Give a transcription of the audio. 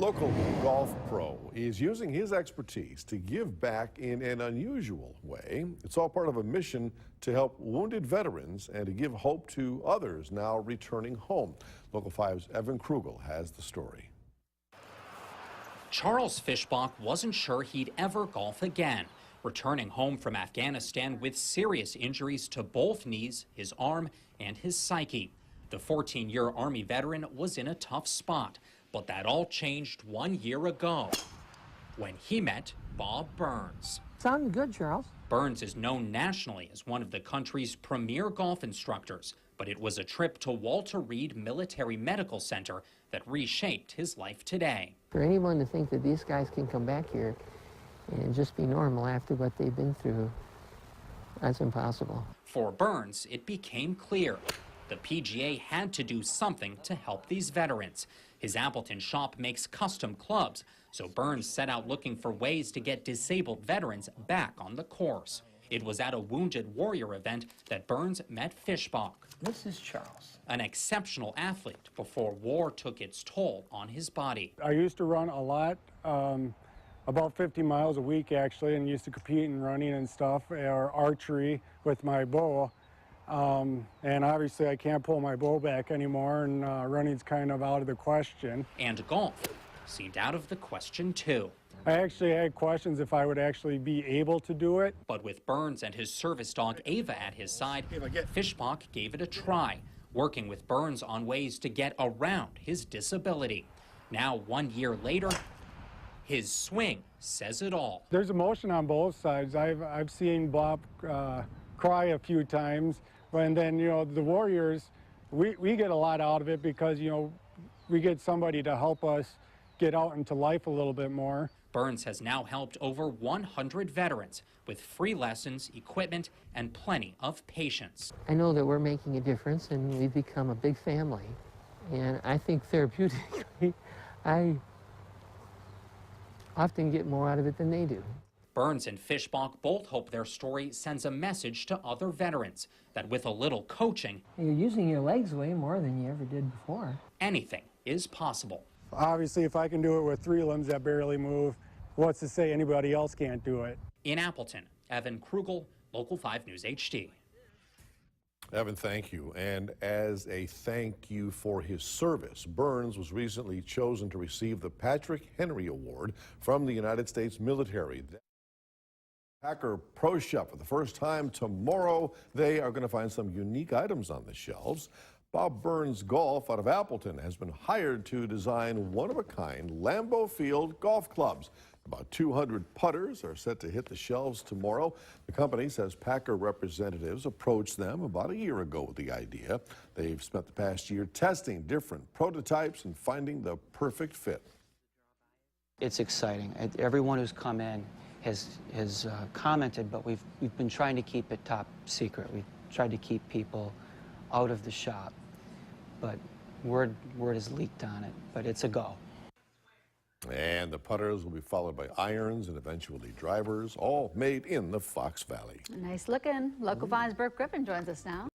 local golf pro is using his expertise to give back in an unusual way. It's all part of a mission to help wounded veterans and to give hope to others now returning home. Local 5's Evan Krugel has the story. Charles Fischbach wasn't sure he'd ever golf again, returning home from Afghanistan with serious injuries to both knees, his arm, and his psyche. The 14-year Army veteran was in a tough spot, but that all changed 1 year ago when he met Bob Burns. Sounded good, Charles. Burns is known nationally as one of the country's premier golf instructors, but it was a trip to Walter Reed Military Medical Center that reshaped his life today. For anyone to think that these guys can come back here and just be normal after what they've been through, that's impossible. For Burns, it became clear the PGA had to do something to help these veterans. His Appleton shop makes custom clubs, so Burns set out looking for ways to get disabled veterans back on the course. It was at a Wounded Warrior event that Burns met Fischbach. This is Charles. An exceptional athlete before war took its toll on his body. I used to run a lot, about 50 miles a week actually, and used to compete in running and stuff, or archery with my bow. And obviously I can't pull my bow back anymore, and running's kind of out of the question. And golf seemed out of the question too. I actually had questions if I would actually be able to do it. But with Burns and his service dog Ava at his side, Fischbach gave it a try, working with Burns on ways to get around his disability. Now, 1 year later, his swing says it all. There's emotion on both sides. I've seen Bob cry a few times, and then, you know, the Warriors, we get a lot out of it because, you know, we get somebody to help us get out into life a little bit more. Burns has now helped over 100 veterans with free lessons, equipment, and plenty of patience. I know that we're making a difference, and we've become a big family. And I think therapeutically, I often get more out of it than they do. Burns and Fischbach both hope their story sends a message to other veterans that with a little coaching, You're using your legs way more than you ever did before. anything is possible. Obviously, if I can do it with 3 limbs that barely move, what's to say anybody else can't do it? In Appleton, Evan Krugel, Local 5 News HD. Evan, thank you. And as a thank you for his service, Burns was recently chosen to receive the Patrick Henry Award from the United States military. Packer Pro Shop for the first time tomorrow. They are going to find some unique items on the shelves. Bob Burns Golf out of Appleton has been hired to design one-of-a-kind Lambeau Field golf clubs. About 200 putters are set to hit the shelves tomorrow. The company says Packer representatives approached them about a year ago with the idea. They've spent the past year testing different prototypes and finding the perfect fit. It's exciting. Everyone who's come in has commented, but we've been trying to keep it top secret. We've tried to keep people out of the shop, but word has leaked on it, but it's a go. And the putters will be followed by irons and eventually drivers, all made in the Fox Valley. Nice looking. Local 5's Burke Griffin joins us now.